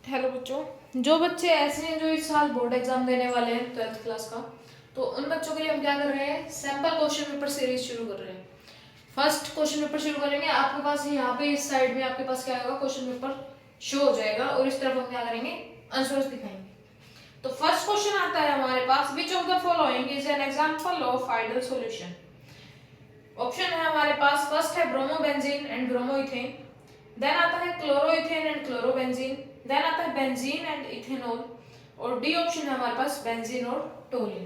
Hello बच्चों, जो बच्चे ऐसे हैं जो इस साल बोर्ड एग्जाम देने वाले हैं 12th क्लास का, तो उन बच्चों के लिए हम क्या कर रहे हैं, सैंपल क्वेश्चन पेपर सीरीज शुरू कर रहे हैं। फर्स्ट क्वेश्चन पेपर शुरू करेंगे। आपके पास यहाँ पे इस साइड में आपके पास क्या होगा, क्वेश्चन पेपर शो हो जाएगा और इस तरफ हम क्या करेंगे, आंसर्स दिखाएंगे। तो फर्स्ट क्वेश्चन आता है हमारे पास, which of the following is an example of ideal solution. Option है हमारे पास, फर्स्ट है ब्रोमोबेंजीन एंड ब्रोमोइथेन, देन आता है क्लोरोइथेन एंड क्लोरोबेंजीन, देन आता है बेंजीन एंड इथेनॉल, और डी ऑप्शन है हमारे पास बेंजीन और टोलिन।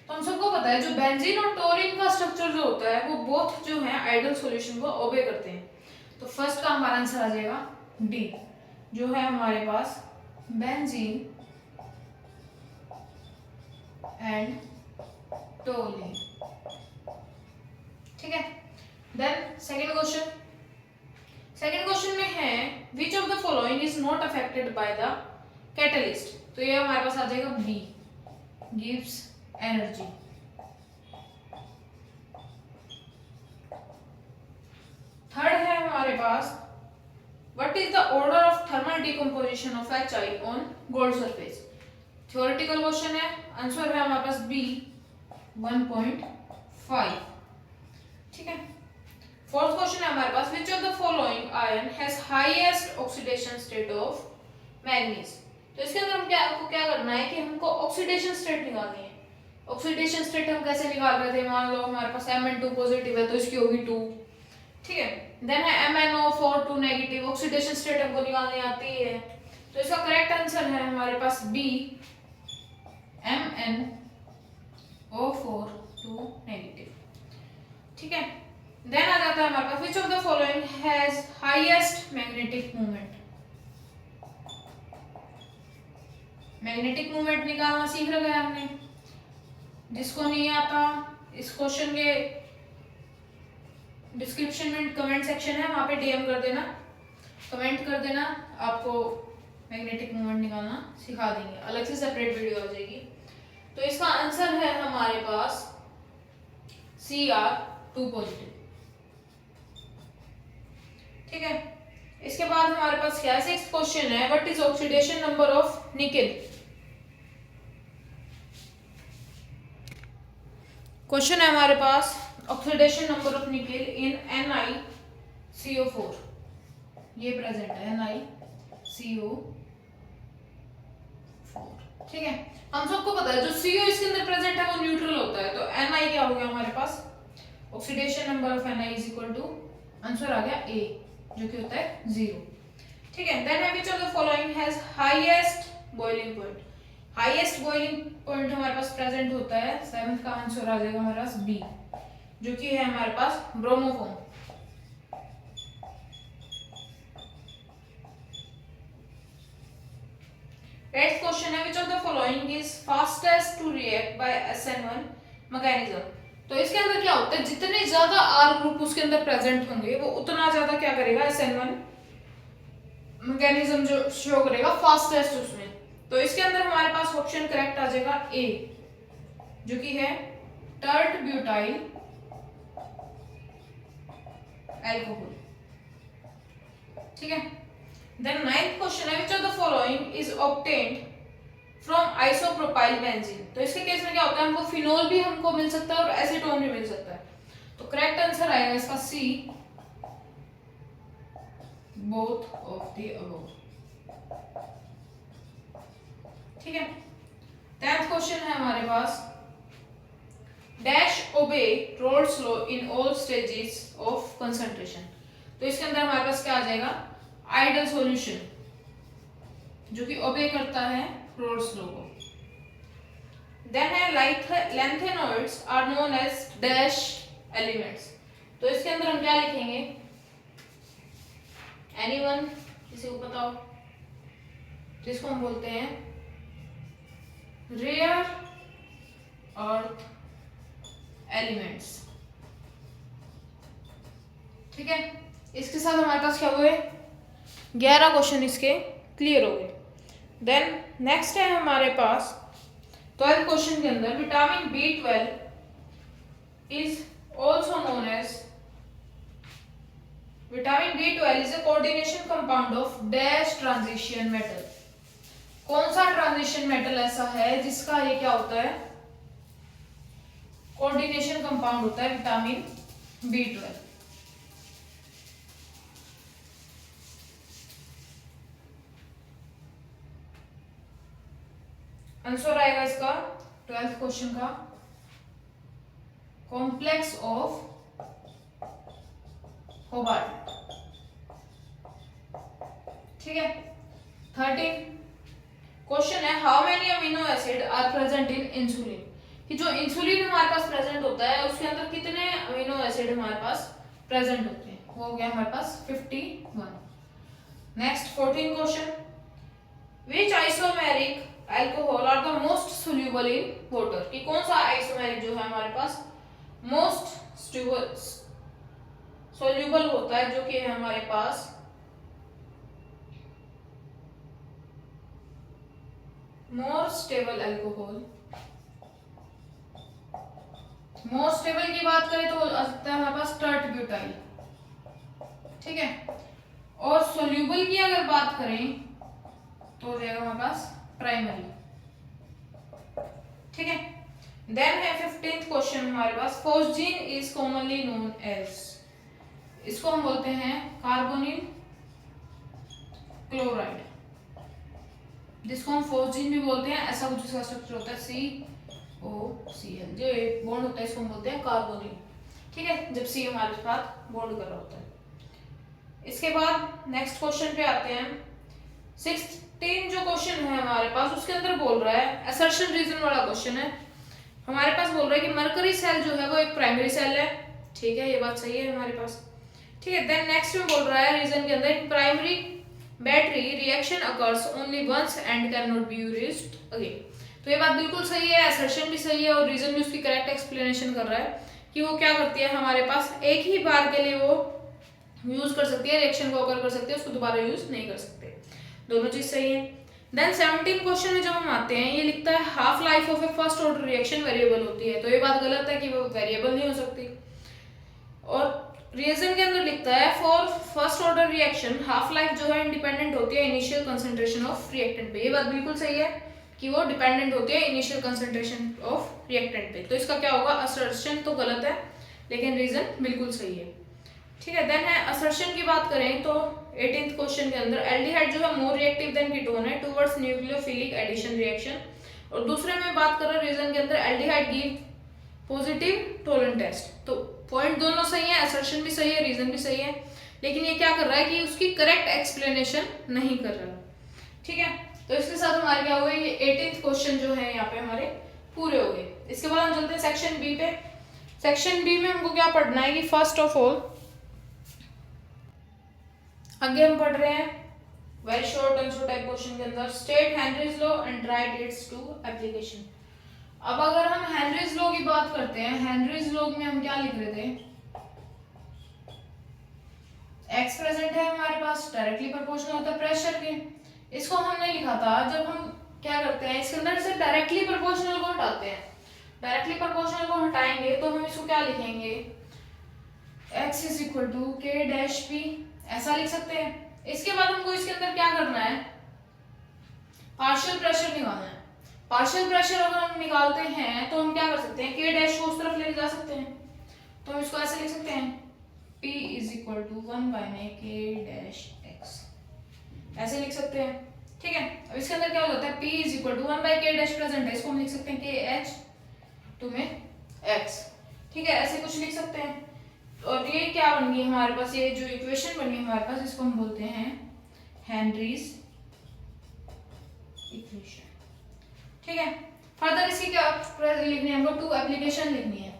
तो हम सबको पता है जो बेंजीन और टोलिन का स्ट्रक्चर जो होता है वो बोथ जो है आइडियल सॉल्यूशन को ओबे करते हैं। तो फर्स्ट का हमारा आंसर आ जाएगा डी, जो है हमारे पास बेंजीन एंड टोलिन। ठीक है। Then second question, second question में है which of the following is not affected by the catalyst. तो ये हमारे पास आ जाएगा बी, गिव्स एनर्जी। थर्ड है हमारे पास, what is the order of thermal decomposition of HI on gold surface. Theoretical question है, आंसर है हमारे पास बी 1.5। ठीक है। फोर्थ क्वेश्चन है हमारे पास, which of the following ion has highest oxidation state of manganese. तो इसके अंदर आपको क्या करना है कि हमको ऑक्सीडेशन स्टेट निकालनी है। ऑक्सीडेशन स्टेट हम कैसे निकाल रहे थे, मान लो हमारे पास Mn2 पॉजिटिव है तो इसकी होगी 2। ठीक है। देन है MnO4 2 नेगेटिव, ऑक्सीडेशन स्टेट हमको निकालनी आती है। तो इसका करेक्ट आंसर है हमारे पास बी, MnO4 2 नेगेटिव। ठीक है। देन आ जाता है हमारे पास, which of the following has highest magnetic movement. Magnetic movement निकालना सीख रखा है हमने। जिसको नहीं आता, इस क्वेश्चन के डिस्क्रिप्शन में कमेंट सेक्शन है, वहां पे DM कर देना, कमेंट कर देना, आपको मैग्नेटिक मूवमेंट निकालना सिखा देंगे, अलग से सेपरेट वीडियो आ जाएगी। तो इसका आंसर है हमारे पास Cr2 पॉजिटिव। ठीक है। इसके बाद हमारे पास क्या है, सिक्स्थ क्वेश्चन है, what is oxidation number of nickel. Question है हमारे पास, oxidation number of nickel in NiCO4। ये प्रेजेंट है NiCO4। ठीक है। हम सबको पता है जो CO इसके अंदर प्रेजेंट है वो न्यूट्रल होता है, तो Ni क्या हो गया हमारे पास, oxidation number of Ni is equal to, answer आ गया A, जो कि होता है 0। ठीक है। देन है which of the following has highest boiling point. Highest boiling point हमारे पास प्रेजेंट होता है, 7th का आंसर आ जाएगा हमारे पास बी, जो कि है हमारे पास ब्रोमोफॉर्म। एट्थ क्वेश्चन है, which of the following is fastest to react by SN1 mechanism. तो इसके अंदर क्या होता है, जितने ज्यादा R ग्रुप उसके अंदर प्रेजेंट होंगे वो उतना ज्यादा क्या करेगा, SN1 मैकेनिज्म जो शो करेगा फास्टेस्ट उसमें। तो इसके अंदर हमारे पास ऑप्शन करेक्ट आ जाएगा A, जो कि है टर्ट ब्यूटाइल अल्कोहल। ठीक है। देन नाइन्थ क्वेश्चन है, which of the following is obtained from isopropyl benzene. तो इसके केस में क्या होता है, हमको फिनोल भी हमको मिल सकता है और एसीटोन भी मिल सकता है। तो करेक्ट आंसर आएगा इसका C, both of the above. ठीक है। 10th क्वेश्चन है हमारे पास, dash obey Raoult's law in all stages of concentration. तो इसके अंदर हमारे पास क्या आ जाएगा, आइडियल सॉल्यूशन, जो कि ओबे करता है रोल्स लॉ को। देन है lanthanoids are known as dash elements. तो इसके अंदर हम क्या लिखेंगे, एनीवन, किसी को बताओ, जिसको हम बोलते हैं रेयर अर्थ एलिमेंट्स। ठीक है। इसके साथ हमारे पास क्या हुए, 11 क्वेश्चन इसके क्लियर हो गए। देन नेक्स्ट है हमारे पास 12th क्वेश्चन के अंदर, vitamin B12 is also known as, vitamin B12 is a coordination compound of dash transition metal। कौन सा ट्रांजिशन मेटल ऐसा है जिसका ये क्या होता है, कोऑर्डिनेशन कंपाउंड होता है विटामिन B12। आंसर आएगा इसका 12th क्वेश्चन का कॉम्प्लेक्स ऑफ होबार्ट। ठीक है। 13 क्वेश्चन है how many amino acid are present in insulin, कि जो इंसुलिन हमारे पास प्रेजेंट होता है उसके अंदर कितने अमीनो एसिड हमारे पास प्रेजेंट होते हैं, वो हो गया हमारे पास 51। Next 14 question which isomeric alcohol are the most soluble in water, कि कौन सा आइसोमेरिक जो है हमारे पास मोस्ट सोल्यूबल होता है, जो कि है हमारे पास more stable alcohol. More stable की बात करें तो आ सकता है हमारे पास टर्ट ब्यूटाइल। ठीक है। और सोल्यूबल की अगर बात करें तो हो जाएगा हमारे पास प्राइमरी। ठीक है। देन है 15th क्वेश्चन हमारे पास phosgene is commonly known as, इसको हम बोलते हैं कार्बोनिल क्लोराइड, जिसको हम फोस्जीन भी बोलते हैं। ऐसा कुछ इसका स्ट्रक्चर होता है COCl, जो एक बॉन्ड होता है इसको हम बोलते हैं कार्बोनिल। ठीक है, जब C हमारे साथ बॉन्ड कर रहा होता है। इसके बाद नेक्स्ट क्वेश्चन पे आते हैं। 16 जो क्वेश्चन है हमारे पास उसके अंदर बोल रहा है असर्शन रीजन वाला क्वेश्चन है। हमारे पास बोल रहा है कि मरकरी सेल जो है वो एक प्राइमरी सेल है। ठीक है, ये बात सही है हमारे पास। ठीक है। देन नेक्स्ट में बोल रहा है रीजन के अंदर primary battery reaction occurs only once and can not be used again. तो ये बात बिल्कुल सही है, असर्शन भी सही है और रीजन भी उसकी करेक्ट एक्सप्लेनेशन कर रहा है कि वो क्या करती है हमारे पास एक ही बार के लिए वो यूज कर सकती है, रिएक्शन को अकर कर सकती है, उसको दोबारा यूज नहीं कर सकते। दोनों चीज सही है। देन 17 क्वेश्चन में जब हम आते हैं ये लिखता है half life of A first order reaction variable होती है, तो ये बात गलत है कि वो वेरिएबल नहीं हो सकती। और रीजन के अंदर लिखता है for first order reaction half life जो है इंडिपेंडेंट होती है इनिशियल कंसंट्रेशन ऑफ रिएक्टेंट पे। ये बात बिल्कुल सही है कि वो डिपेंडेंट होती है इनिशियल कंसंट्रेशन ऑफ रिएक्टेंट पे। तो इसका क्या होगा, असर्शन तो गलत है लेकिन रीजन बिल्कुल सही है। ठीक है। देन है असर्शन की बात करें तो 18th क्वेश्चन के अंदर एल्डिहाइड जो है मोर रिएक्टिव देन कीटोन है टुवर्ड्स न्यूक्लियोफिलिक एडिशन रिएक्शन। और दूसरे में बात कर रहे हैं रीजन के अंदर aldehyde give positive Tollens test. तो पॉइंट दोनों सही है, असर्शन भी सही है, रीजन भी सही है, लेकिन ये क्या कर रहा है कि उसकी करेक्ट एक्सप्लेनेशन नहीं कर रहा। ठीक है। तो इसके साथ हमारे क्या हुए, ये 18th क्वेश्चन जो है यहाँ पे हमारे पूरे हो गए। इसके बाद हम चलते हैं सेक्शन बी पे। सेक्शन बी में हमको क्या पढ़ना है कि फर्स्ट ऑफ ऑल आगे हम पढ़ रहे हैं very short answer type question के अंदर state Henry's law and write its two application. अब अगर हम हेनरीज लॉ की बात करते हैं, हेनरीज लॉ में हम क्या लिख रहे थे, एक्स प्रेजेंट है हमारे पास, डायरेक्टली प्रोपोर्शनल होता है प्रेशर के। इसको हमने लिखा था जब हम क्या करते हैं इसके अंदर से डायरेक्टली प्रोपोर्शनल को हटाते हैं। डायरेक्टली प्रोपोर्शनल को हटाएंगे तो हम इसको क्या लिखेंगे, x इज इक्वल टू के डैश पी, ऐसा लिख सकते हैं। इसके बाद हमको इसके अंदर क्या करना है, पार्शियल प्रेशर निकालना है। पार्शियल प्रेशर अगर हम निकालते हैं तो हम क्या कर सकते हैं, के डैश को उस तरफ लेके जा सकते हैं, तो हम इसको ऐसे लिख सकते हैं P is equal to 1 by K dash x, ऐसे लिख सकते हैं। ठीक है। अब इसके अंदर क्या हो जाता है, P is equal to 1 by K dash present है, इसको हम लिख सकते हैं के एच टू में x। ठीक है, ऐसे कुछ लिख सकते हैं। और ये क्या बन गई हमारे पास, ये जो इक्वेशन बनी हमारे पास इसको हम बोलते हैं हेनरीज इक्वेशन। ठीक है। फर्दर इसकी क्या लिखनी है हमको, 2 एप्लीकेशन लिखनी है।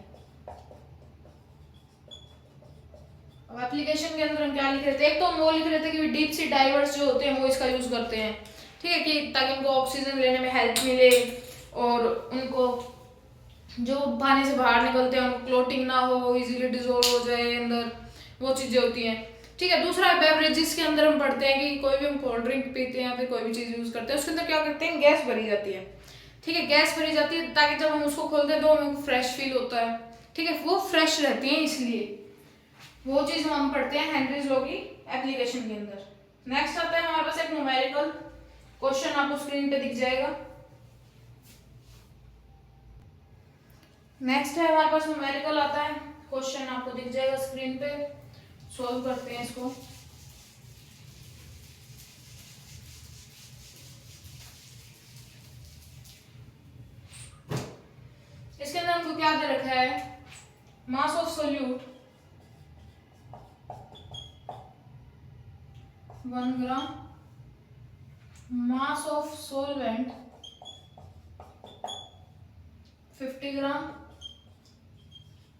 अब एप्लीकेशन के अंदर हम क्या लिख रहे थे, एक तो हम वो लिख रहे थे कि डीप सी डाइवर्स जो होते हैं वो इसका यूज करते हैं। ठीक है, कि ताकि उनको ऑक्सीजन लेने में हेल्प मिले और उनको जो पानी से बाहर निकलते हैं उनको क्लोटिंग ना हो, इजीली डिसॉल्व हो जाए अंदर, वो चीजें होती हैं। ठीक है। दूसरा बेवरेजेस के अंदर हम पढ़ते हैं कि कोई भी हम कोल्ड ड्रिंक पीते हैं या फिर कोई भी चीज यूज करते हैं उसके अंदर क्या करते हैं, गैस भरी जाती है। ठीक है, गैस भरी जाती है ताकि जब हम उसको खोलते हैं तो हमें फ्रेश फील होता है। ठीक है, वो फ्रेश रहती है, इसलिए वो चीज हम पढ़ते हैं हेनरीज लॉ की एप्लीकेशन के अंदर। नेक्स्ट आता है हमारे पास एक न्यूमेरिकल क्वेश्चन आपको स्क्रीन पे दिख जाएगा। नेक्स्ट है हमारे पास न्यूमेरिकल आता है, क्वेश्चन आपको दिख जाएगा स्क्रीन पे, सॉल्व करते हैं इसको। इसके अंदर हमको क्या दे रखा है, मास of solute 1 gram, mass of solvent 50 gram,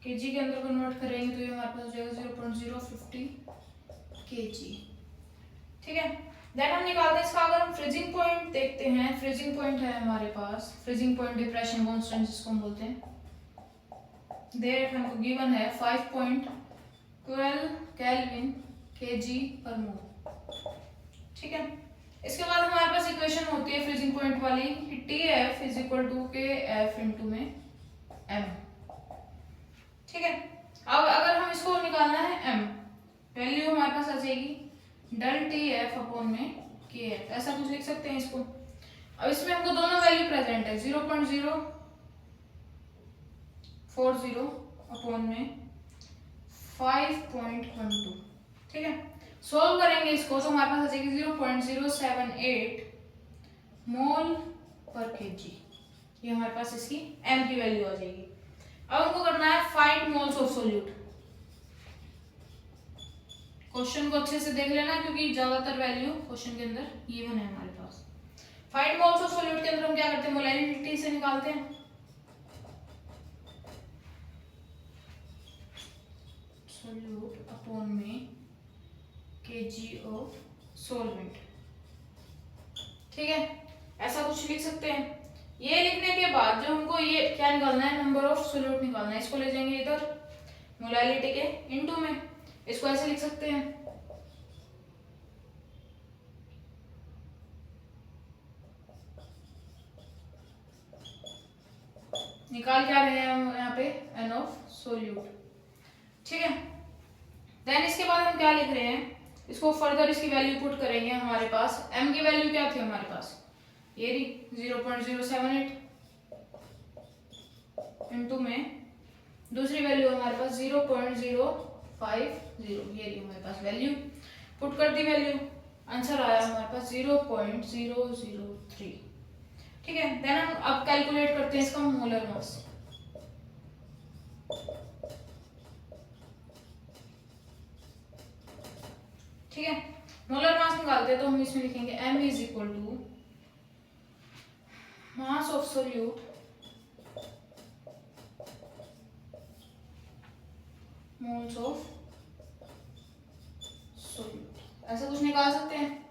KG के अंदर कन्वर्ट करेंगे तो ये हमारे पास हो जाएगा 0.050 kg। ठीक है, देन हम निकालते हैं इसका, अगर हम फ्रीजिंग पॉइंट देखते हैं, फ्रीजिंग पॉइंट है हमारे पास, फ्रीजिंग पॉइंट डिप्रेशन कांस्टेंट जिसको हम बोलते हैं, देयर हमको गिवन है 5.12 केल्विन kg पर मोल। ठीक है, इसके बाद हमारे पास इक्वेशन होती है फ्रीजिंग पॉइंट वाली कि TF is equal to KF into में M। ठीक है, अब अगर हम इसको निकालना है M, वैल्यू हमारे पास आ जाएगी डेल TF अपॉन में KF, ऐसा कुछ लिख सकते हैं इसको। अब इसमें हमको दोनों वैल्यू प्रेजेंट है, 0.040 अपॉन में 5.12। ठीक है, सोल्व करेंगे इसको तो हमारे पास आ जाएगी 0.078 मोल पर केजी, ये हमारे पास इसकी M की वैल्यू आ जाएगी। अब हमको करना है find moles of solute. Question को अच्छे से देख लेना क्योंकि ज्यादातर वैल्यू क्वेश्चन के अंदर ये बना है हमारे पास। फाइंड मोल्स ऑफ सोल्यूट के अंदर हम क्या करते हैं, मोलैलिटी से निकालते हैं, सोल्यूट अपॉन में केजी ऑफ सोलवेंट। ठीक है, ऐसा कुछ लिख सकते हैं। ये लिखने के बाद जो हमको ये क्या निकालना है, नंबर ऑफ सोल्यूट निकालना है, इसको ले जाएंगे इधर मोलैलिटी के इनटू में, इसको ऐसे लिख सकते हैं, निकाल क्या रहे हैं हम यहाँ पे, N ऑफ सोल्यूट। ठीक है, देन इसके बाद हम क्या लिख रहे हैं, इसको फर्दर इसकी वैल्यू पुट करेंगे। हमारे पास M की वैल्यू क्या थी हमारे पास, ये रही 0.078 इनटू में दूसरी वैल्यू हमारे पास 0.050, ये रही हमारे पास वैल्यू, पुट कर दी वैल्यू, आंसर आया हमारे पास 0.003। ठीक है, देन हम अब कैलकुलेट करते हैं इसका मोलर मास। ठीक है, मोलर मास निकालते हैं तो हम इसमें लिखेंगे M is equal to mass of solute moles of solute, ऐसा कुछ निकाल सकते हैं।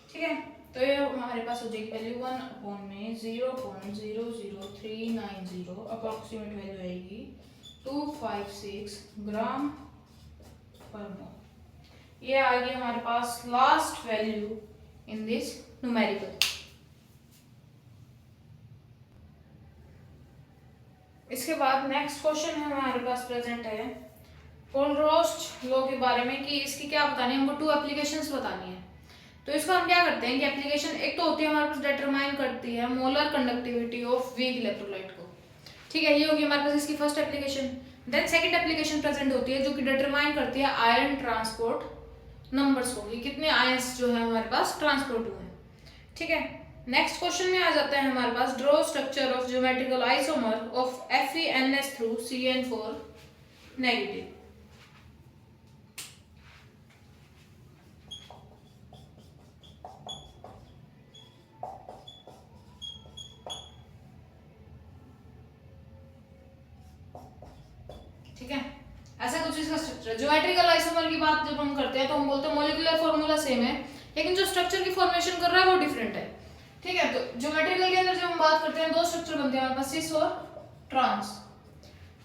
ठीक है, तो ये हमारे पास हो जाएगी वैल्यू 1 अपॉन में 0.00390, अप्रोक्सीमेट वैल्यू आएगी 256 ग्राम पर मोल। ये आ गई हमारे पास last value in this numerical. इसके बाद नेक्स्ट क्वेश्चन है हमारे पास प्रेजेंट है कोलरोस्ट लॉ के बारे में, कि इसकी क्या बतानी है, हमको 2 एप्लीकेशंस बतानी है। तो इसको हम क्या करते हैं कि एप्लीकेशन एक तो होती है हमारे पास डिटरमाइन करती है molar conductivity of weak electrolyte को। ठीक है, ये होगी हमारे पास इसकी first application. Then second application present होती है जो कि डिटरमाइन करती है आयरन ट्रांसपोर्ट नंबर्स को, कि कितने आयंस जो है हमारे पास ट्रांसपोर्ट हुए हैं। ठीक है, नेक्स्ट क्वेश्चन में आ जाता है हमारे पास draw structure of geometrical isomer of FeNS through CN4 negative. ठीक है, ऐसा कुछ इसका स्ट्रक्चर। ज्योमेट्रिकल आइसोमर की बात जब हम करते हैं तो हम बोलते हैं मॉलिक्यूलर फॉर्मूला सेम है लेकिन जो स्ट्रक्चर की फॉर्मेशन कर रहा है वो डिफरेंट है। ठीक है, तो ज्योमेट्रिकल के अंदर जब हम बात करते हैं 2 स्ट्रक्चर बनते हैं हमारे पास, सिस और ट्रांस।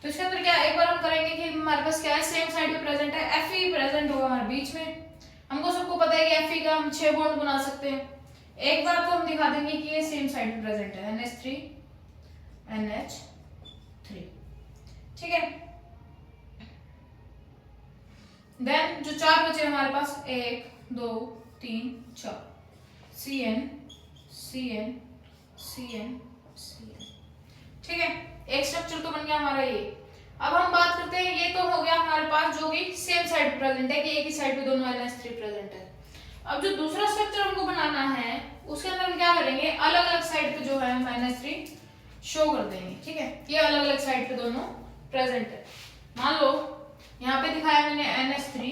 तो इसके अंदर क्या एक बार हम करेंगे कि हमारे पास क्या है, सेम साइड पे प्रेजेंट है, Fe प्रेजेंट होगा हमारे बीच में। हमको सबको पता है कि Fe का हम 6 बॉन्ड बना सकते हैं। एक बार तो हम दिखा देंगे कि ये सेम साइड पे प्रेजेंट है, NH3 NH3। ठीक है, देन जो 4 बचे हमारे पास 1 2 3 4 CN CN CN CN। ठीक है, एक स्ट्रक्चर तो बन गया हमारा ये। अब हम बात करते हैं, ये तो हो गया हमारे पास जो कि सेम साइड प्रेजेंट है, कि एक ही साइड पे दोनों NH3 प्रेजेंट है। अब जो दूसरा स्ट्रक्चर हमको बनाना है उसके अंदर हम क्या करेंगे, अलग अलग साइड पे जो है हम NH3 शो कर देंगे। ठीक है, ये अलग अलग साइड पे दोनों प्रेजेंट है। मान लो यहाँ पे दिखाया मैंने NH3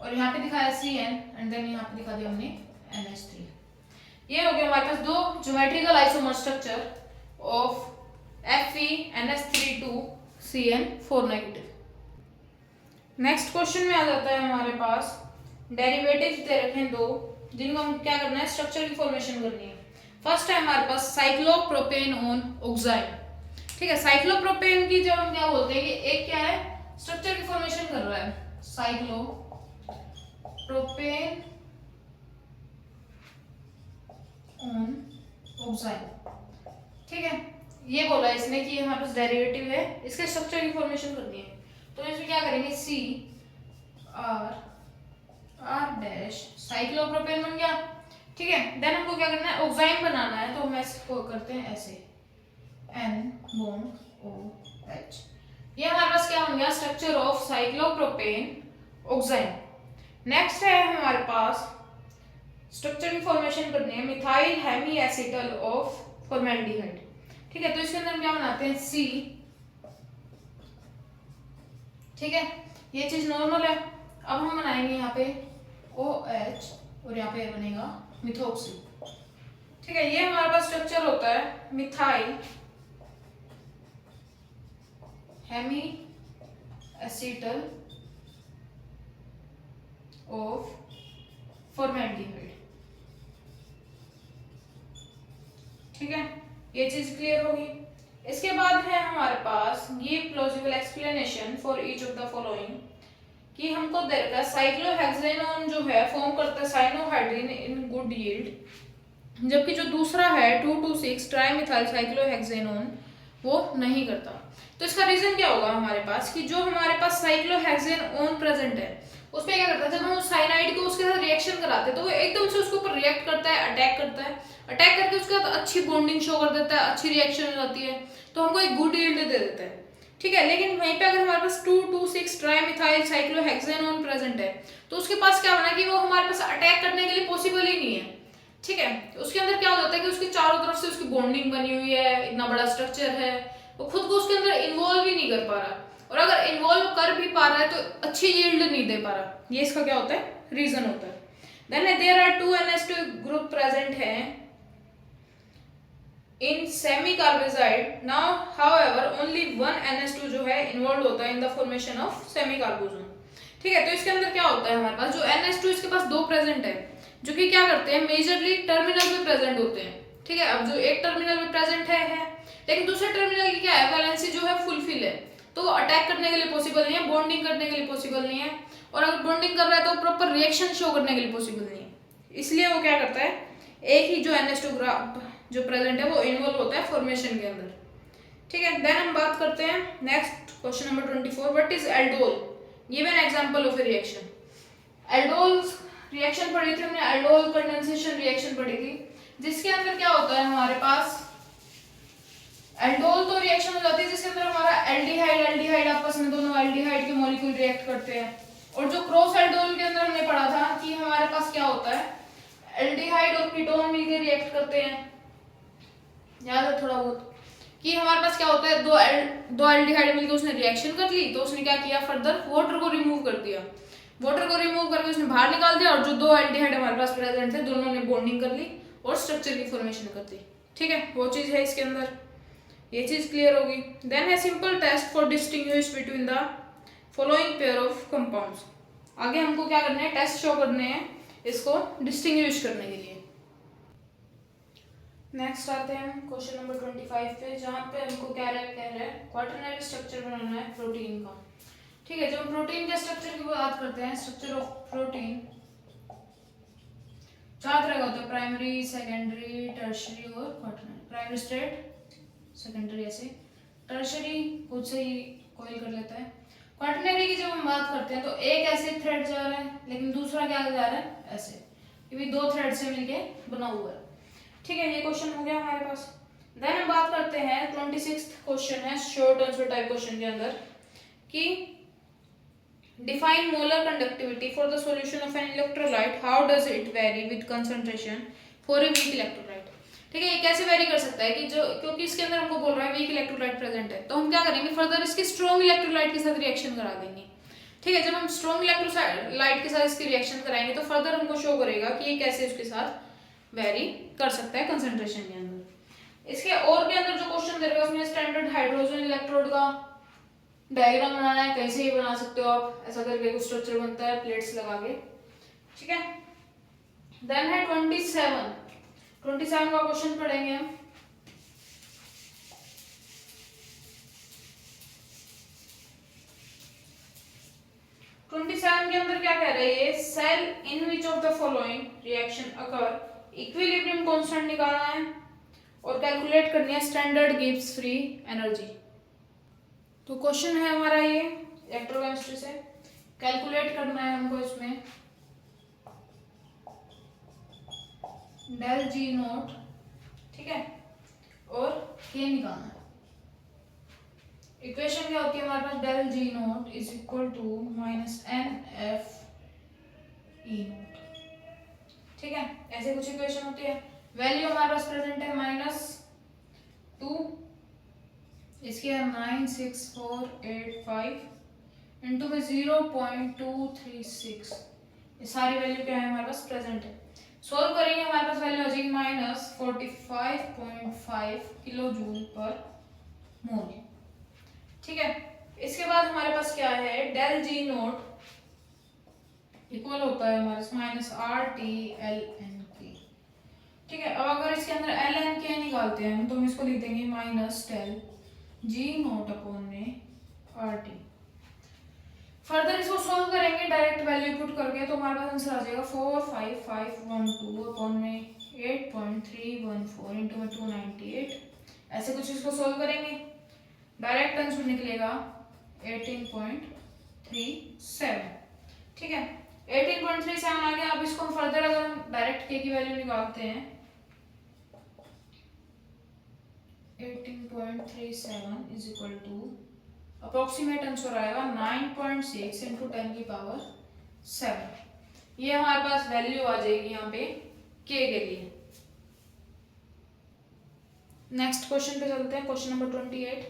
और यहाँ पे दिखाया CN एंड देन यहाँ पे दिखा दिया हमने NH3। ये हो गया हमारे पास दो geometrical isomer structure of Fe(NH3)2CN4 negative. Next question में आ जाता है हमारे पास डेरिवेटिव्स दे रखे हैं दो, जिनको हम क्या करना है, स्ट्रक्चर की फॉर्मेशन करनी है। फर्स्ट है हमारे पास साइक्लोप्रोपेन ऑन ऑक्साइन। ठीक है, साइक्लोप्रोपेन की जब हम क्या बोलते हैं कि एक क्या है, स्ट्रक्चर की फॉर्मेशन कर रहा है, साइक्लोप्रोपेन ऑन ऑक्साइन। ठीक है, ये बोला इसने कि हमारे पास डेरिवेटिव है, इसके स्ट्रक्चर की फॉर्मेशन करनी है। तो इसमें क्या करेंगे, CR' साइक्लोप्रोपेन बन गया। ठीक है, देन हमको क्या करना है, ऑक्साइन बनाना है, तो हम इसको करते हैं ऐसे N बॉन्ड OH। ये हमारे पास क्या बन गया, structure of cyclopropane oxime. Next है हमारे पास स्ट्रक्चर की फॉर्मेशन करनी है methyl hemiacetal of formaldehyde. ठीक है, तो इसके अंदर हम क्या बनाते हैं, C। ठीक है, ये चीज नॉर्मल है। अब हम बनाएंगे यहाँ पे OH और यहाँ पे बनेगा मिथोक्सी। ठीक है, ये हमारे पास स्ट्रक्चर होता है methyl hemiacetal of formaldehyde. ठीक है, ये चीज क्लियर होगी। इसके बाद है हमारे पास give plausible explanation for each of the following, कि हमको दे रखा है साइक्लोहेक्सेनोन जो है फॉर्म करता है साइनोहाइड्रिन इन गुड यील्ड, जबकि जो दूसरा है 2,2,6 ट्राइमिथाइल साइक्लोहेक्सेनोन वो नहीं करता। तो इसका रीजन क्या होगा हमारे पास, कि जो हमारे पास साइक्लोहेक्सेनोन प्रेजेंट है उस पे क्या करता है, जब हम उस साइनाइड को उसके साथ रिएक्शन कराते हैं तो वो एकदम से उसके ऊपर रिएक्ट करता है, अटैक करता है, अटैक करके उसके बाद अच्छी बॉन्डिंग शो कर देता है, अच्छी रिएक्शन हो जाती है, तो हमको एक गुड यील्ड दे देता है। ठीक है, लेकिन वहीं पे अगर हमारे पास 2,2,6 ट्राइमिथाइल साइक्लोहेक्सेनोन प्रेजेंट है तो उसके पास क्या बना कि वो हमारे पास अटैक करने के लिए पॉसिबल ही नहीं है। ठीक है, उसके अंदर क्या हो जाता है कि उसकी चारों तरफ से उसकी बॉन्डिंग बनी हुई है, इतना बड़ा स्ट्रक्चर है, वो खुद को उसके अंदर इन्वॉल्व ही नहीं कर पा रहा, और अगर इन्वॉल्व कर भी पा रहा है तो अच्छी यील्ड नहीं दे पा रहा। ये इसका क्या होता है, रीजन होता है। Then there are 2 NH2 group present है in semi carbazide. Now however only 1 NH2 जो है इन्वॉल्व होता है in the formation of semi carbazone. ठीक है, तो इसके अंदर क्या होता है हमारे पास, जो NH2 इसके पास दो प्रेजेंट है, जो कि क्या करते हैं, मेजरली टर्मिनल पे प्रेजेंट होते हैं। ठीक है, अब जो एक टर्मिनल पे प्रेजेंट है लेकिन दूसरे टर्मिनल की क्या है, वैलेंसी जो है फुलफिल है, तो वो अटैक करने के लिए पॉसिबल नहीं है, बॉन्डिंग करने के लिए पॉसिबल नहीं है, और अगर बॉन्डिंग कर रहा है तो प्रॉपर रिएक्शन शो करने के लिए पॉसिबल नहीं है। इसलिए वो क्या करता है, एक ही जो NH2 ग्रुप जो प्रेजेंट है वो इन्वॉल्व होता है फॉर्मेशन के अंदर। ठीक है, देन हम बात करते हैं next question number 24, what is aldol, give an example of A reaction. Aldol reaction पढ़ी थी हमने, एल्डोल कंडेंसेशन रिएक्शन पढ़ी थी, जिसके अंदर क्या होता है हमारे पास, एल्डोल तो रिएक्शन हो जाती है जिसके अंदर हमारा एल्डिहाइड आपस में दोनों एल्डिहाइड के मॉलिक्यूल रिएक्ट करते हैं, और जो क्रॉस एल्डोल के अंदर हमने पढ़ा था कि हमारे पास क्या होता है, एल्डिहाइड और कीटोन मिलकर रिएक्ट करते हैं, याद है थोड़ा बहुत, कि हमारे पास क्या होता है, दो एल्डिहाइड मिलकर उसने रिएक्शन कर ली, तो उसने क्या किया, फर्दर वाटर को रिमूव कर दिया, वाटर को रिमूव करके उसने बाहर निकाल दिया, और जो दो एल्डिहाइड हमारे पास प्रेजेंट थे दोनों ने बॉन्डिंग कर ली और स्ट्रक्चर की फॉर्मेशन कर दी। ठीक है, वो चीज है इसके अंदर, ये चीज क्लियर होगी। देन है simple test for distinguish between the following pair of compounds. आगे हमको क्या करने हैं, टेस्ट शो करने हैं इसको डिस्टिंग्विश करने के लिए। नेक्स्ट आते हैं क्वेश्चन नंबर 25 पे, जहाँ पे हमको क्या कह रहा है क्वाटरनरी स्ट्रक्चर बनाना है प्रोटीन का। ठीक है, जब हम प्रोटीन के स्ट्रक्चर की बात करते हैं, स्ट्रक्चर ऑफ प्रोटीन चार तरह का होता है, प्राइमरी, सेकेंडरी, टर्शरी और क्वाटरनरी। प्राइमरी स्ट्रेट, सेकेंडरी ऐसे, टर्शरी खुद से ही कोयल कर लेता है। क्वाटरनरी की जब हम बात करते हैं तो एक ऐसे थ्रेड जा रहा है, लेकिन दूसरा क्या जा रहा है, ऐसे, ये भी दो थ्रेड से मिलके बना हुआ है। ठीक है, ये क्वेश्चन हो गया हमारे पास। देन हम बात करते हैं 26th क्वेश्चन है शॉर्ट आंसर टाइप क्वेश्चन के अंदर कि define molar conductivity for the solution of an electrolyte, how does it very with concentration for a weak electrolyte. ठीक है, ये कैसे वेरी कर सकता है कि जो, क्योंकि इसके अंदर हमको बोल रहा है वीक इलेक्ट्रोलाइट प्रेजेंट है, तो हम क्या करेंगे फर्दर इसकी स्ट्रॉन्ग इलेक्ट्रोलाइट के साथ रिएक्शन करा देंगे। ठीक है, जब हम स्ट्रॉन्ग इलेक्ट्रोलाइट के साथ इसकी रिएक्शन कराएंगे तो फर्दर हमको शो करेगा कि ये कैसे उसके साथ वेरी कर सकता है कंसंट्रेशन के अंदर। इसके और के अंदर जो क्वेश्चन दे रहे हैं उसमें स्टैंडर्ड हाइड्रोजन इलेक्ट्रोड का डायग्राम बनाना है, कैसे ही बना सकते हो आप, ऐसा करके कुछ स्ट्रक्चर बनता है प्लेट्स लगा के। ठीक है, देन है 27 का क्वेश्चन पढ़ेंगे हम। के अंदर क्या कह रहे हैं, cell in which of the following reaction occur equilibrium constant निकालना है और कैलकुलेट करनी है स्टैंडर्ड गिब्स फ्री एनर्जी। तो क्वेश्चन है हमारा ये इलेक्ट्रोकेमिस्ट्री से, कैलकुलेट करना है हमको इसमें डेल जी नोट, ठीक है, और के निकालना है। इक्वेशन क्या होती है हमारे पास, del G naught is equal to minus n F E naught. ठीक है, ऐसे कुछ इक्वेशन होती है। वैल्यू हमारे पास प्रेजेंट है -2, इसकी है 96485 इंटू में 0.236, ये सारी वैल्यू क्या है हमारे पास प्रेजेंट है। सोल्व करेंगे हमारे पास वैल्यू आ जाएगी -45.5 किलो जूल पर मोल। ठीक है, इसके बाद हमारे पास क्या है, डेल जी नोट इक्वल होता है हमारे पास -RT/LN/K। ठीक है, अब अगर इसके अंदर LN/K निकालते हैं तो हम इसको लिख देंगे -डेल जी नोट अपॉन में RT। फर्दर इसको सॉल्व करेंगे डायरेक्ट वैल्यू पुट करके, तो हमारे पास आंसर आ जाएगा 45512 अपॉन में 8.314 इंटू में 298। ऐसे कुछ इसको सॉल्व करेंगे, डायरेक्ट आंसर निकलेगा 18.37। ठीक है, 18.37 आ गया। अब इसको हम फर्दर अगर हम डायरेक्ट के की वैल्यू निकालते हैं 18.37 is equal to approximate answer आएगा 9.6 इंटू 10⁻7। ये हमारे पास वैल्यू आ जाएगी यहाँ पे के लिए। नेक्स्ट क्वेश्चन पे चलते हैं, क्वेश्चन नंबर 28।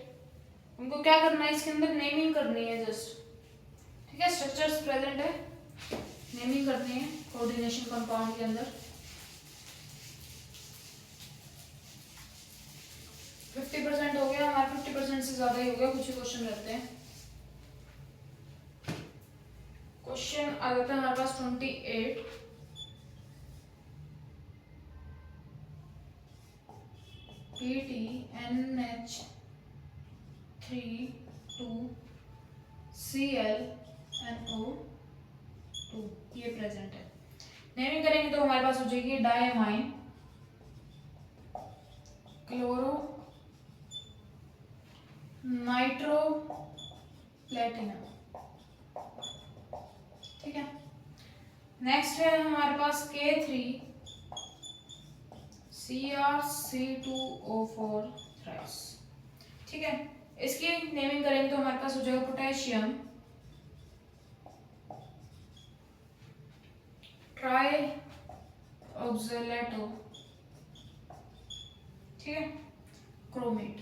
हमको क्या करना है, इसके अंदर नेमिंग करनी है जस्ट। ठीक है, स्ट्रक्चर्स प्रेजेंट है, नेमिंग करनी है कोऑर्डिनेशन कंपाउंड के अंदर। 50% हो गया हमारा, 50% से ज्यादा ही हो गया, कुछ ही क्वेश्चन रहते हैं। क्वेश्चन आ जाता है हमारे पास 28। PTNH3 2Cl NO2 ये प्रेजेंट है। नेमिंग करेंगे तो हमारे पास हो जाएगी डायमाइन क्लोरो नाइट्रो प्लेटिनम। ठीक है, नेक्स्ट है हमारे पास K3CrC2O4 थ्राइस। ठीक है, इसकी नेमिंग करेंगे तो हमारे पास हो जाएगा पोटेशियम ट्राई ऑक्सलेटो। ठीक है, क्रोमेट,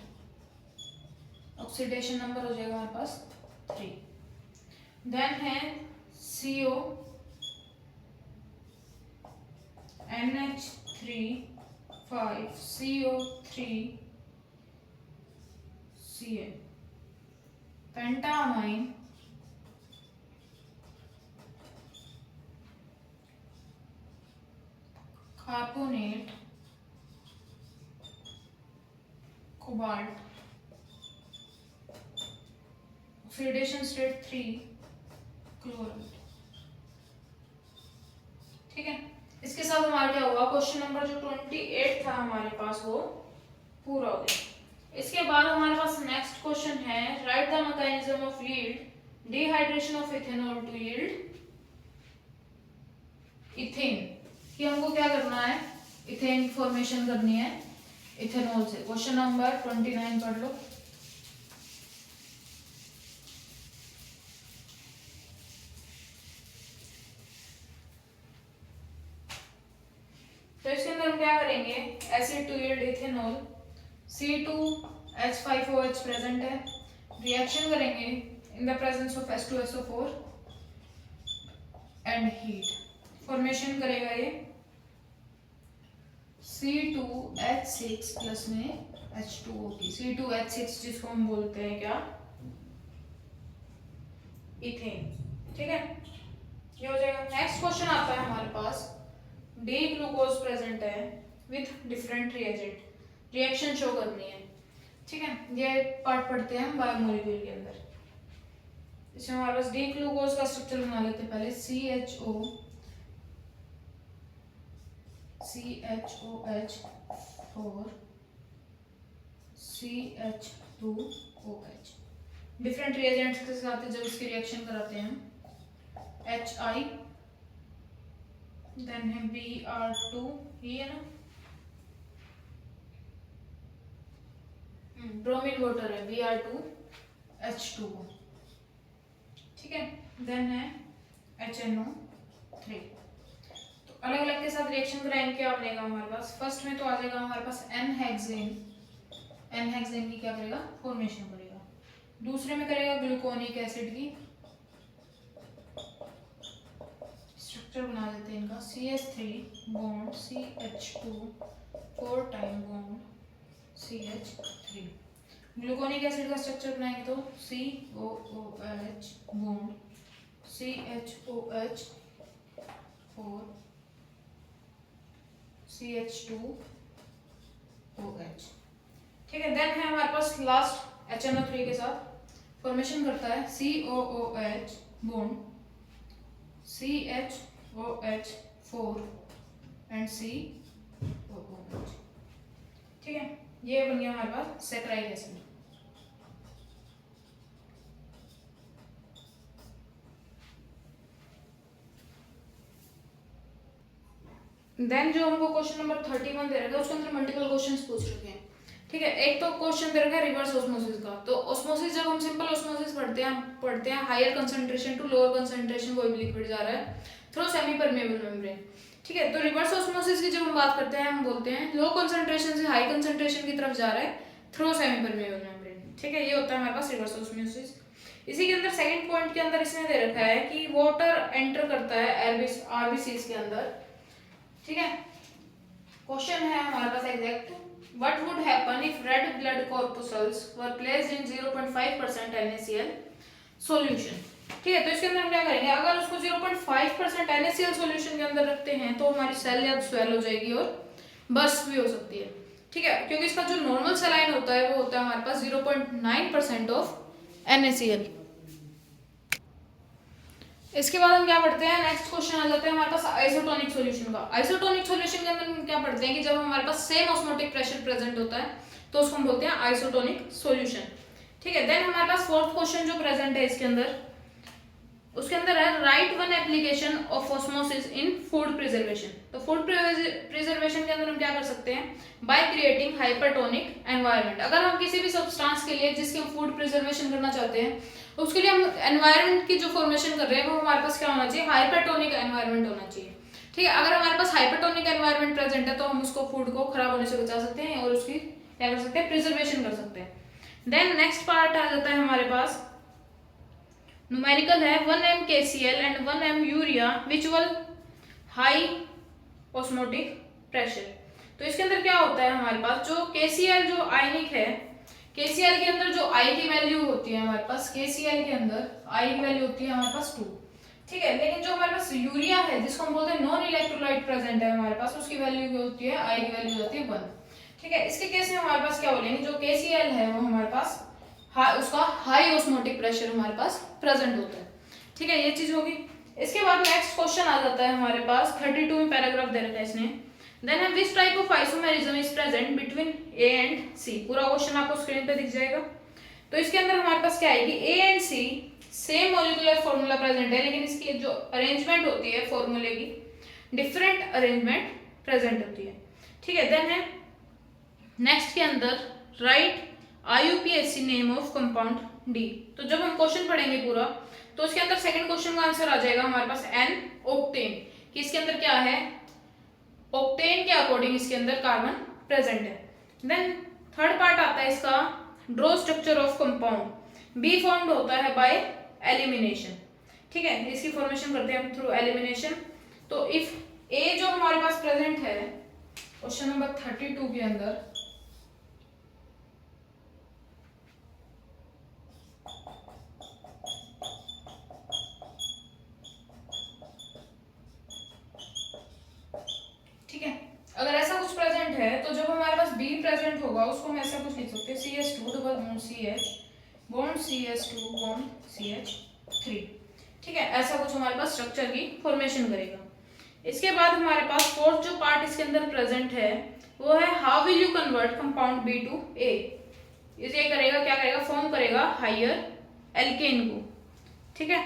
ऑक्सीडेशन नंबर हो जाएगा हमारे पास 3। देन है CO NH3 5CO3 Cl pentammine carbonate cobalt oxidation state 3 chloride. ठीक है, इसके साथ हमारा क्या हुआ, क्वेश्चन नंबर जो 28 था हमारे पास वो पूरा हो गया। इसके बाद हमारे पास नेक्स्ट क्वेश्चन है, write the mechanism of yield dehydration of ethanol to yield ethene. कि हमको क्या करना है, इथेन फॉर्मेशन करनी है इथेनॉल से। क्वेश्चन नंबर 29 पढ़ लो। तो इसके अंदर हम क्या करेंगे, acid to yield ethanol, C2H5OH present है, रिएक्शन करेंगे in the presence of H2SO4 and heat, formation करेगा ये C2H6 प्लस में H2O की, C2H6 जिसको हम बोलते हैं क्या, इथेन। ठीक है, ये हो जाएगा। नेक्स्ट क्वेश्चन आता है हमारे पास, डी ग्लूकोज प्रेजेंट है with different reagent, reaction show करनी है। ठीक है, ये पार्ट पढ़ते हैं हम बायोमोलिक्यूल के अंदर। इसमें हमारे पास डी ग्लूकोज का स्ट्रक्चर बना लेते हैं पहले, CHOCHOH4 CH2OH, डिफरेंट रिएजेंट्स के साथ जब इसकी रिएक्शन कराते हैं HI, देन है Br2, ये है ना ब्रोमीन वाटर है, Br2H2O। ठीक है, देन है HNO3। तो अलग अलग के साथ रिएक्शन कराएंगे, क्या बनेगा हमारे पास, फर्स्ट में तो आ जाएगा हमारे पास N-हेक्सेन, N-हेक्सेन की क्या करेगा, फॉर्मेशन करेगा। दूसरे में करेगा ग्लूकोनिक एसिड की, स्ट्रक्चर बना देते हैं इनका, CH3 bond CH2 4 time bound CH3। Gluconic acid का स्ट्रक्चर बनाएंगे तो COOH बॉन्ड CHOH 4 CH2OH। ठीक है, देन है हमारे पास लास्ट HNO3 के साथ फॉर्मेशन करता है COOH bond CHOH4 and COOH। ठीक है, ये बन गया हमारे पास सैकराइड एसिड। देन जो हमको क्वेश्चन नंबर 31 दे रखा है उसके अंदर मल्टीपल क्वेश्चंस पूछ रखे हैं। ठीक है, एक तो क्वेश्चन दे रखा है रिवर्स ऑस्मोसिस का। तो ऑस्मोसिस जब हम सिंपल ऑस्मोसिस पढ़ते हैं higher concentration to lower concentration कोई भी लिक्विड जा रहा है थ्रू सेमी परमेबल मेम्ब्रेन। ठीक है, तो रिवर्स ऑस्मोसिस की जब हम बात करते हैं हम बोलते हैं लो कंसंट्रेशन से हाई कंसंट्रेशन की तरफ जा रहा है थ्रू सेमी परमेबल मेम्ब्रेन। ठीक है, ये होता है हमारे पास रिवर्स ऑस्मोसिस। इसी के अंदर सेकंड पॉइंट के अंदर इसने दे रखा है कि वाटर एंटर करता है आरबीसीज के अंदर। ठीक है, क्वेश्चन है हमारे पास exact, what would happen if red blood corpuscles were placed in 0.5% NaCl solution. ठीक है, तो इसके अंदर हम क्या करेंगे, अगर उसको 0.5% NaCl सॉल्यूशन के अंदर रखते हैं तो हमारी सेल या स्वेल हो जाएगी और बर्स्ट भी हो सकती है। ठीक है, क्योंकि इसका जो नॉर्मल सेलाइन होता है वो होता है हमारे पास 0.9% ऑफ NaCl। इसके बाद हम क्या पढ़ते हैं, नेक्स्ट क्वेश्चन आ जाता है हमारे पास आइसोटोनिक सॉल्यूशन का। आइसोटोनिक सॉल्यूशन के अंदर हम क्या पढ़ते हैं कि जब हमारे पास सेम ऑस्मोटिक प्रेशर प्रेजेंट होता है तो उसको हम बोलते हैं आइसोटोनिक सॉल्यूशन। ठीक है, देन हमारे पास फोर्थ क्वेश्चन जो प्रेजेंट है इसके अंदर, उसके अंदर है right one application of osmosis in food preservation. तो फूड प्रिजर्वेशन के अंदर हम क्या कर सकते हैं, बाय क्रिएटिंग हाइपरटोनिक एनवायरनमेंट। अगर हम किसी भी सब्सटेंस के लिए जिसके हम फूड प्रिजर्वेशन करना चाहते हैं उसके लिए हम एनवायरनमेंट की जो फॉर्मेशन कर रहे हैं वो हमारे पास क्या होना चाहिए, हाइपरटोनिक एनवायरनमेंट होना चाहिए। ठीक है, अगर हमारे पास हाइपरटोनिक एनवायरनमेंट प्रेजेंट है तो हम उसको फूड को खराब होने से बचा सकते हैं और उसकी क्या कर सकते हैं, प्रिजर्वेशन कर सकते हैं। देन नेक्स्ट पार्ट आ जाता है हमारे पास, न्यूमेरिकल है 1m KCl and 1m urea which will high osmotic pressure. तो इसके अंदर क्या होता है हमारे पास, जो KCl जो आयनिक है, KCl के अंदर जो I की वैल्यू होती है हमारे पास, KCl के अंदर I की वैल्यू होती है हमारे पास 2। ठीक है, लेकिन जो हमारे पास यूरिया है जिसको हम बोलते हैं नॉन इलेक्ट्रोलाइट प्रेजेंट है हमारे पास, उसकी वैल्यू क्या होती है, I की वैल्यू होती है 1। ठीक है, इसके केस में हमारे पास क्या बोलेंगे, जो KCl है वो हमारे पास उसका हाई ऑस्मोटिक प्रेशर हमारे पास प्रेजेंट होता है। ठीक है, ये चीज होगी। इसके बाद नेक्स्ट क्वेश्चन आ जाता है हमारे पास 32 में पैराग्राफ दे रखा है इसने, then which type of isomerism is present between A and C। पूरा क्वेश्चन आपको स्क्रीन पे दिख जाएगा। तो इसके अंदर हमारे पास क्या आएगी, A and C same molecular formula present है लेकिन इसकी जो अरेंजमेंट होती है फॉर्मूले की डिफरेंट अरेंजमेंट प्रेजेंट होती है। ठीक है। देन है नेक्स्ट के अंदर right IUPAC name of compound D. तो जब हम क्वेश्चन पढ़ेंगे पूरा तो उसके अंदर सेकंड क्वेश्चन का आंसर आ जाएगा हमारे पास एन ऑक्टेन, कि इसके अंदर क्या है, ऑक्टेन के अकॉर्डिंग इसके अंदर कार्बन प्रेजेंट है। देन थर्ड पार्ट आता है इसका draw structure of compound. Be formed होता है बाय एलिमिनेशन। ठीक है, इसकी फॉर्मेशन करते हैं हम थ्रू एलिमिनेशन। तो इफ ए जो हमारे पास प्रेजेंट है क्वेश्चन नंबर 32 के अंदर, ठीक है, अगर ऐसा कुछ प्रेजेंट है तो जब हमारे पास बी प्रेजेंट होगा उसको हम ऐसा कुछ लिख सकते हैं CH2 double bond CH bond CH2 bond CH3। ठीक है, ऐसा कुछ हमारे पास स्ट्रक्चर की फॉर्मेशन करेगा। इसके बाद हमारे पास फोर्थ जो पार्ट इसके अंदर प्रेजेंट है वो है how will you convert compound B to A. इसे करेगा क्या करेगा, फॉर्म करेगा हायर एल्केन को। ठीक है,